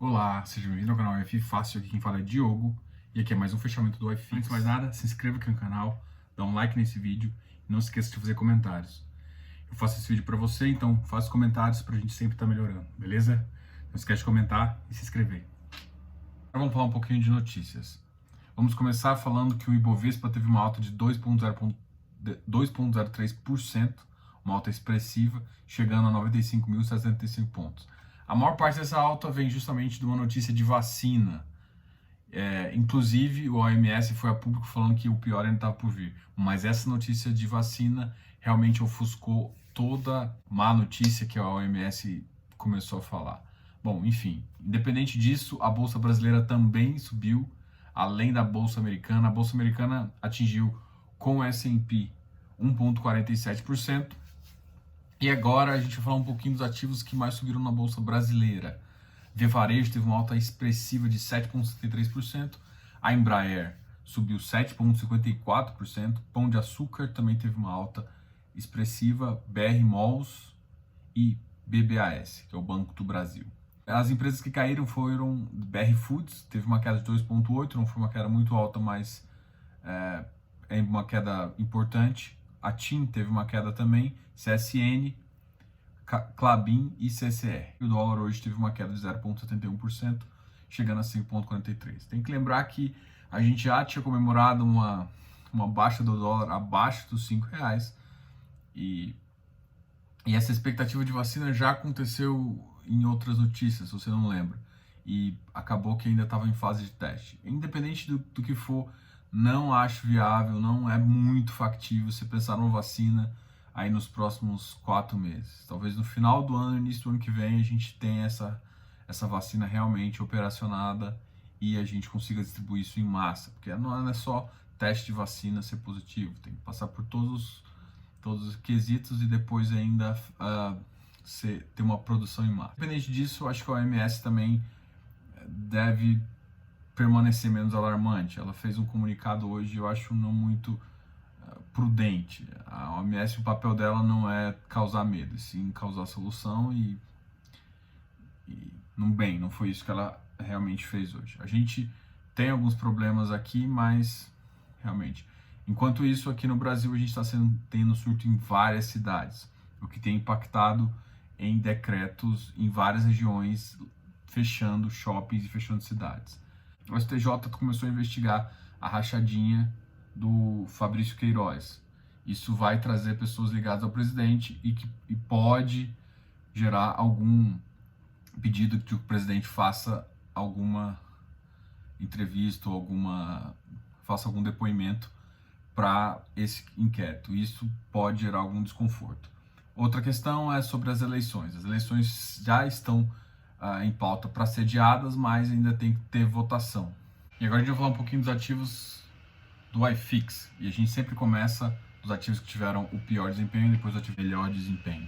Olá, seja bem-vindo ao canal F Fácil, aqui quem fala é Diogo, e aqui é mais um fechamento do iFix. Antes de mais nada, se inscreva aqui no canal, dá um like nesse vídeo e não se esqueça de fazer comentários. Eu faço esse vídeo para você, então faça comentários para a gente sempre estar melhorando, beleza? Não esquece de comentar e se inscrever. Agora vamos falar um pouquinho de notícias. Vamos começar falando que o Ibovespa teve uma alta de 2,03%, uma alta expressiva, chegando a 95.075 pontos. A maior parte dessa alta vem justamente de uma notícia de vacina. Inclusive, o OMS foi a público falando que o pior ainda estava por vir. Mas essa notícia de vacina realmente ofuscou toda má notícia que a OMS começou a falar. Bom, enfim, independente disso, a Bolsa Brasileira também subiu, além da Bolsa Americana. A Bolsa Americana atingiu com o S&P 1,47%. E agora a gente vai falar um pouquinho dos ativos que mais subiram na Bolsa Brasileira. Via Varejo teve uma alta expressiva de 7,73%. A Embraer subiu 7,54%. Pão de Açúcar também teve uma alta expressiva. BR Malls e BBAS, que é o Banco do Brasil. As empresas que caíram foram BR Foods, teve uma queda de 2,8%, não foi uma queda muito alta, mas é uma queda importante. A TIM teve uma queda também, CSN, Klabin e CCR. O dólar hoje teve uma queda de 0,71%, chegando a 5,43. Tem que lembrar que a gente já tinha comemorado uma baixa do dólar abaixo dos R$ 5, e essa expectativa de vacina já aconteceu em outras notícias, se você não lembra, e acabou que ainda estava em fase de teste. Independente do que for, não acho viável, não é muito factível você pensar numa vacina aí nos próximos 4 meses. Talvez no final do ano, início do ano que vem, a gente tenha essa vacina realmente operacionada e a gente consiga distribuir isso em massa, porque não é só teste de vacina ser positivo, tem que passar por todos os quesitos e depois ainda ter uma produção em massa. Independente disso, eu acho que a OMS também deve permanecer menos alarmante. Ela fez um comunicado hoje, eu acho não muito prudente. A OMS, o papel dela não é causar medo, e sim causar solução e não foi isso que ela realmente fez hoje. A gente tem alguns problemas aqui, mas realmente. Enquanto isso, aqui no Brasil, a gente está tendo surto em várias cidades, o que tem impactado em decretos em várias regiões, fechando shoppings e fechando cidades. O STJ começou a investigar a rachadinha do Fabrício Queiroz. Isso vai trazer pessoas ligadas ao presidente e pode gerar algum pedido que o presidente faça alguma entrevista ou faça algum depoimento para esse inquérito. Isso pode gerar algum desconforto. Outra questão é sobre as eleições. As eleições já estão em pauta para ser adiadas, mas ainda tem que ter votação. E agora a gente vai falar um pouquinho dos ativos do iFix. E a gente sempre começa dos ativos que tiveram o pior desempenho e depois o melhor desempenho.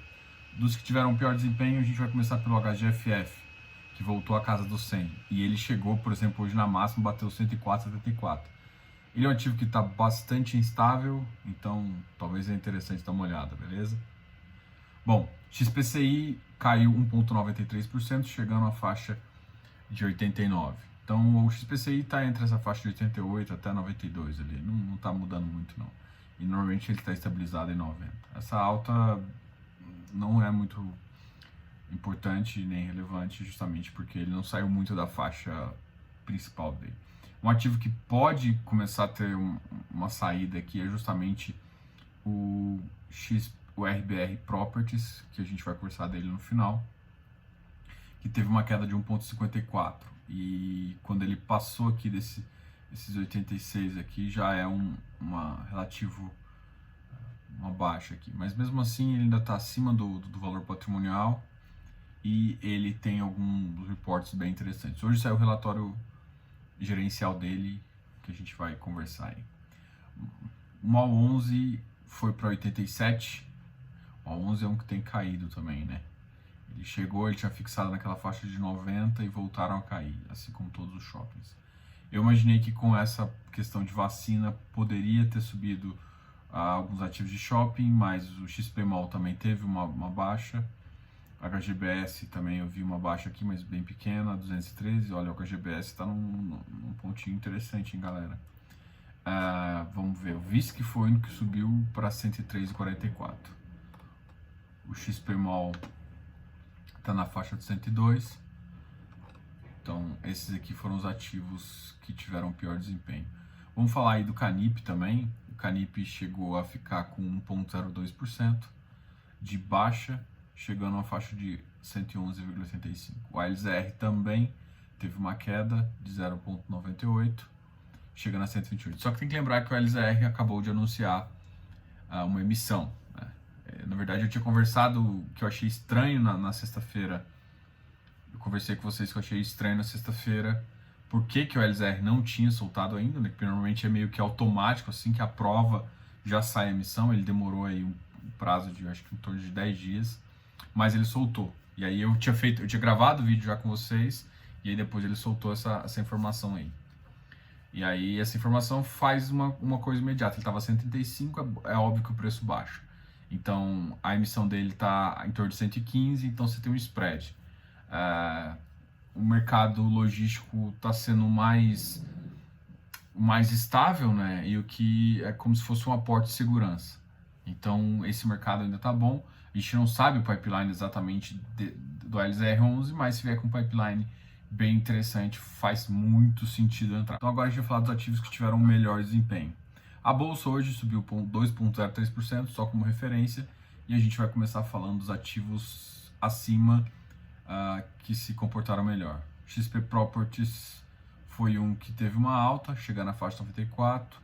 Dos que tiveram o pior desempenho, a gente vai começar pelo HGFF, que voltou à casa dos 100. E ele chegou, por exemplo, hoje na máxima, bateu 104,74. Ele é um ativo que está bastante instável, então talvez é interessante dar uma olhada, beleza? Bom, XPCI caiu 1,93%, chegando à faixa de 89. Então o XPCI está entre essa faixa de 88 até 92 ali, não está mudando muito não. E normalmente ele está estabilizado em 90. Essa alta não é muito importante nem relevante, justamente porque ele não saiu muito da faixa principal dele. Um ativo que pode começar a ter uma saída aqui é justamente o RBR Properties, que a gente vai conversar dele no final, que teve uma queda de 1,54, e quando ele passou aqui esses 86 aqui, já é uma baixa aqui, mas mesmo assim ele ainda está acima do valor patrimonial e ele tem alguns reportes bem interessantes. Hoje saiu o relatório gerencial dele, que a gente vai conversar aí. O MOL 11 foi para 87. O MOL 11 é um que tem caído também, né? Ele tinha fixado naquela faixa de 90 e voltaram a cair, assim como todos os shoppings. Eu imaginei que com essa questão de vacina poderia ter subido alguns ativos de shopping, mas o XP Mall também teve uma baixa. HGBS também eu vi uma baixa aqui, mas bem pequena, 213. Olha, o HGBS está num pontinho interessante, hein, galera. Vamos ver, o VISC foi o único que subiu para 103,44. O XPMOL está na faixa de 102. Então, esses aqui foram os ativos que tiveram pior desempenho. Vamos falar aí do Canip também. O Canip chegou a ficar com 1,02% de baixa, chegando a uma faixa de 111,85. O ALZR também teve uma queda de 0,98, chegando a 128. Só que tem que lembrar que o ALZR acabou de anunciar uma emissão, né? Na verdade, eu tinha conversado que eu achei estranho na sexta-feira. Eu conversei com vocês que eu achei estranho na sexta-feira. Por que o LZR não tinha soltado ainda, né? Porque normalmente é meio que automático, assim que a prova já sai a emissão. Ele demorou aí um prazo de, acho que em torno de 10 dias, mas ele soltou. E aí eu tinha gravado o vídeo já com vocês, e aí depois ele soltou essa informação aí. E aí essa informação faz uma coisa imediata. Ele estava 135, é óbvio que o preço baixa. Então a emissão dele está em torno de 115, então você tem um spread. O mercado logístico está sendo mais estável, né? E o que é como se fosse um aporte de segurança. Então, esse mercado ainda está bom. A gente não sabe o pipeline exatamente do LZR11, mas se vier com um pipeline bem interessante, faz muito sentido entrar. Então, agora a gente vai falar dos ativos que tiveram um melhor desempenho. A bolsa hoje subiu 2,03%, só como referência, e a gente vai começar falando dos ativos acima que se comportaram melhor. XP Properties foi um que teve uma alta, chegando na faixa 94.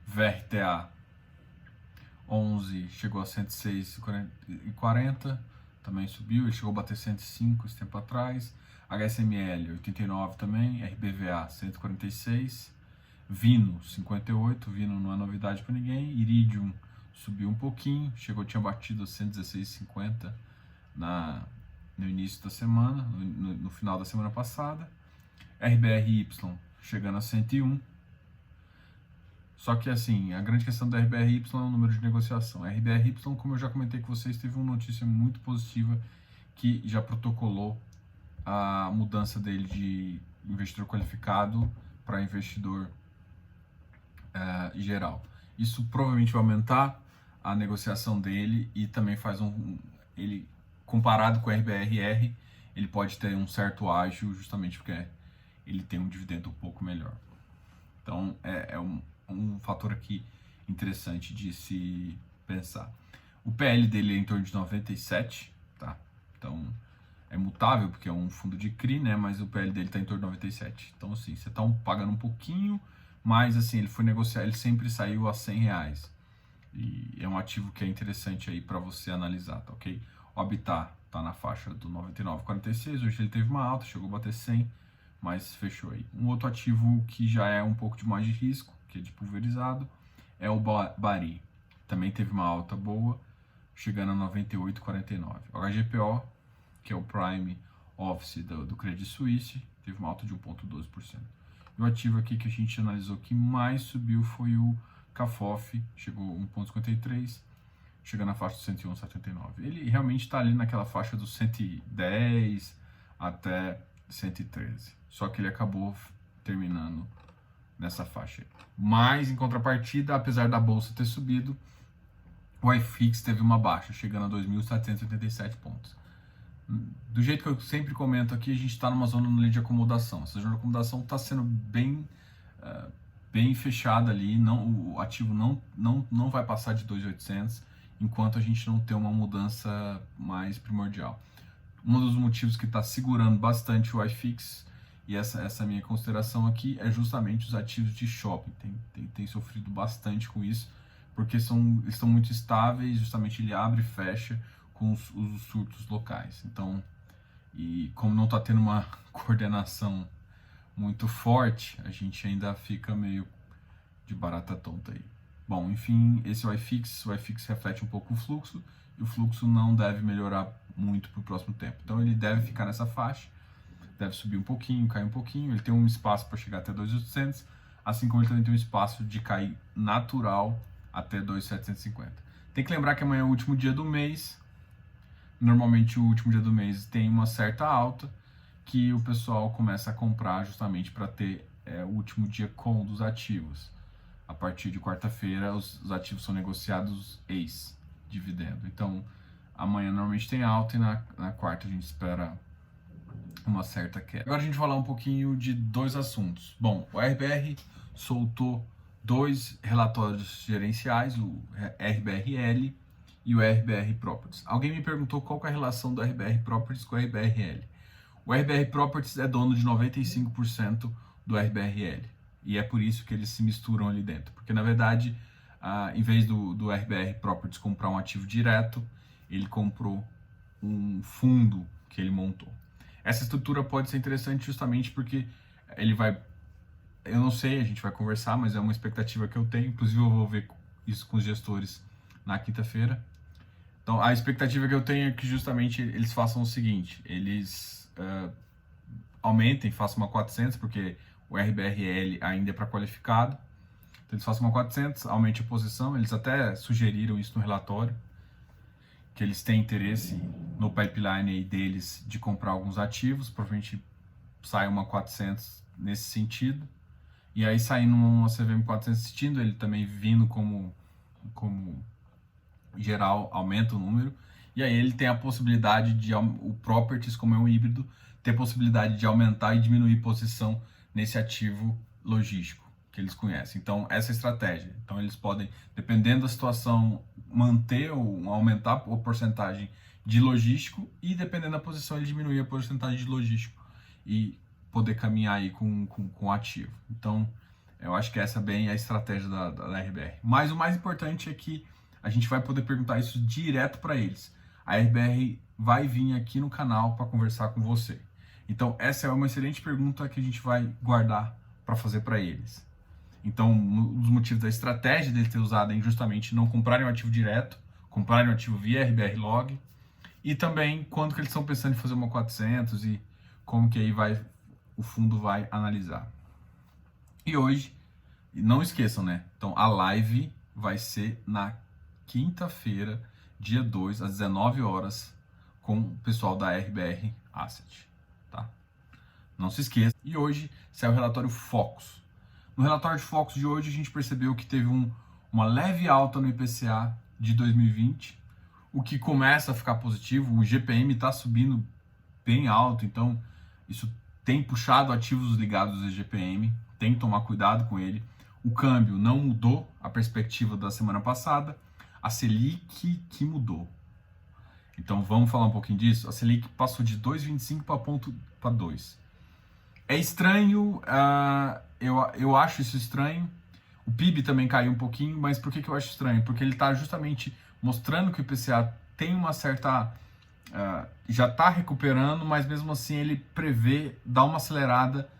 VRTA 11 chegou a 106,40, também subiu, ele chegou a bater 105 esse tempo atrás. HSML 89 também, RBVA 146, Vino 58, Vino não é novidade para ninguém. Iridium subiu um pouquinho, tinha batido 116,50 no início da semana, no final da semana passada. RBRY chegando a 101. Só que assim, a grande questão do RBRY é o número de negociação. A RBRY, como eu já comentei com vocês, teve uma notícia muito positiva que já protocolou a mudança dele de investidor qualificado para investidor geral. Isso provavelmente vai aumentar a negociação dele e também faz ele, comparado com o RBRR, ele pode ter um certo ágio justamente porque ele tem um dividendo um pouco melhor. Então é um fator aqui interessante de se pensar. O PL dele é em torno de 97, tá? Então é mutável porque é um fundo de CRI, né? Mas o PL dele está em torno de 97. Então assim, você está pagando um pouquinho, mas assim, ele foi negociar, ele sempre saiu a R$100. E é um ativo que é interessante aí para você analisar, tá ok? O Habitat está na faixa do 99,46, hoje ele teve uma alta, chegou a bater 100, mas fechou aí. Um outro ativo que já é um pouco de mais de risco, que é de pulverizado, é o Bari. Também teve uma alta boa, chegando a 98,49. O HGPO, que é o Prime Office do Credit Suisse, teve uma alta de 1,12%. E o ativo aqui que a gente analisou que mais subiu foi o CAFOF, chegou a 1,53, chegando na faixa de 111,79. Ele realmente está ali naquela faixa dos 110 até 113. Só que ele acabou terminando nessa faixa. Mas, em contrapartida, apesar da bolsa ter subido, o iFix teve uma baixa, chegando a 2.787 pontos. Do jeito que eu sempre comento aqui, a gente está numa zona de acomodação. Essa zona de acomodação está sendo bem fechada ali. O ativo não vai passar de 2.800 enquanto a gente não ter uma mudança mais primordial. Um dos motivos que está segurando bastante o iFix, e essa minha consideração aqui, é justamente os ativos de shopping. Tem sofrido bastante com isso, porque estão muito estáveis, justamente ele abre e fecha com os surtos locais. Então, e como não está tendo uma coordenação muito forte, a gente ainda fica meio de barata tonta aí. Bom, enfim, esse é o iFix reflete um pouco o fluxo, e o fluxo não deve melhorar muito para o próximo tempo. Então ele deve ficar nessa faixa, deve subir um pouquinho, cair um pouquinho, ele tem um espaço para chegar até 2.800, assim como ele também tem um espaço de cair natural até 2.750. Tem que lembrar que amanhã é o último dia do mês, normalmente o último dia do mês tem uma certa alta que o pessoal começa a comprar justamente para ter o último dia com dos ativos. A partir de quarta-feira, os ativos são negociados ex-dividendo. Então, amanhã normalmente tem alta e na quarta a gente espera uma certa queda. Agora a gente vai falar um pouquinho de dois assuntos. Bom, o RBR soltou dois relatórios gerenciais, o RBRL e o RBR Properties. Alguém me perguntou qual é a relação do RBR Properties com o RBRL. O RBR Properties é dono de 95% do RBRL. E é por isso que eles se misturam ali dentro. Porque, na verdade, em vez do RBR Properties comprar um ativo direto, ele comprou um fundo que ele montou. Essa estrutura pode ser interessante justamente porque ele vai... Eu não sei, a gente vai conversar, mas é uma expectativa que eu tenho. Inclusive, eu vou ver isso com os gestores na quinta-feira. Então, a expectativa que eu tenho é que justamente eles façam o seguinte. Eles aumentem, façam uma 400, porque o RBRL ainda é para qualificado. Então, eles façam uma 400, aumente a posição. Eles até sugeriram isso no relatório, que eles têm interesse no pipeline aí deles de comprar alguns ativos. Provavelmente sai uma 400 nesse sentido. E aí, saindo uma CVM 400 sentido, ele também vindo como geral, aumenta o número. E aí ele tem a possibilidade de, o Properties, como é um híbrido, ter a possibilidade de aumentar e diminuir posição nesse ativo logístico que eles conhecem. Então, essa é a estratégia. Então, eles podem, dependendo da situação, manter ou aumentar a porcentagem de logístico e, dependendo da posição, ele diminuir a porcentagem de logístico e poder caminhar aí com o ativo. Então, eu acho que essa é bem a estratégia da RBR. Mas o mais importante é que a gente vai poder perguntar isso direto para eles. A RBR vai vir aqui no canal para conversar com você. Então, essa é uma excelente pergunta que a gente vai guardar para fazer para eles. Então, um dos motivos da estratégia dele ter usado é justamente não comprarem um ativo direto, comprarem um ativo via RBR Log, e também quando que eles estão pensando em fazer uma 400 e como que aí o fundo vai analisar. E hoje, não esqueçam, né? Então, a live vai ser na quinta-feira, dia 2, às 19 horas, com o pessoal da RBR Asset, tá? Não se esqueça. E hoje saiu o relatório Focus. No relatório de Focus de hoje, a gente percebeu que teve uma leve alta no IPCA de 2020, o que começa a ficar positivo. O GPM está subindo bem alto, então isso tem puxado ativos ligados ao GPM, tem que tomar cuidado com ele. O câmbio não mudou a perspectiva da semana passada, a Selic que mudou. Então vamos falar um pouquinho disso. A Selic passou de 2,25 para 2. É estranho, eu acho isso estranho. O PIB também caiu um pouquinho, mas por que eu acho estranho? Porque ele está justamente mostrando que o IPCA tem uma certa... já está recuperando, mas mesmo assim ele prevê dar uma acelerada.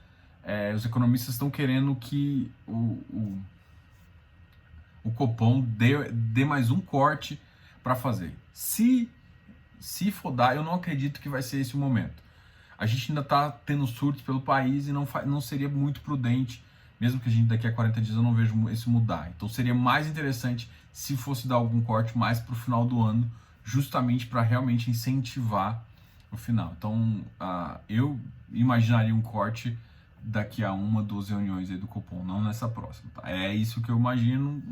Os economistas estão querendo que o Copom dê mais um corte para fazer. Se for dar, eu não acredito que vai ser esse o momento. A gente ainda está tendo surtos pelo país e não seria muito prudente, mesmo que a gente daqui a 40 dias eu não vejo isso mudar. Então seria mais interessante se fosse dar algum corte mais para o final do ano, justamente para realmente incentivar o final. Então eu imaginaria um corte daqui a 2 reuniões aí do Copom, não nessa próxima. Tá? É isso que eu imagino,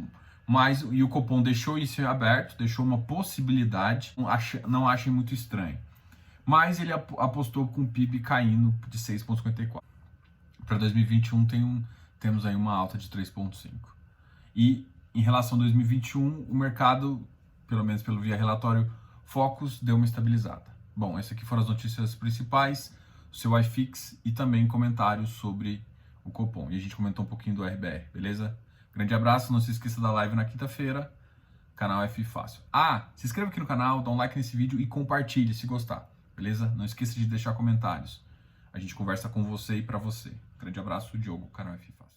mas e o Copom deixou isso aberto, deixou uma possibilidade, não achem muito estranho. Mas ele apostou com o PIB caindo de 6,54. Para 2021 temos aí uma alta de 3,5. E em relação a 2021, o mercado, pelo menos pelo via relatório Focus, deu uma estabilizada. Bom, essas aqui foram as notícias principais, o seu iFix e também comentários sobre o Copom. E a gente comentou um pouquinho do RBR, beleza? Grande abraço, não se esqueça da live na quinta-feira, canal F Fácil. Se inscreva aqui no canal, dá um like nesse vídeo e compartilhe se gostar. Beleza? Não esqueça de deixar comentários. A gente conversa com você e para você. Grande abraço, Diogo, canal F Fácil.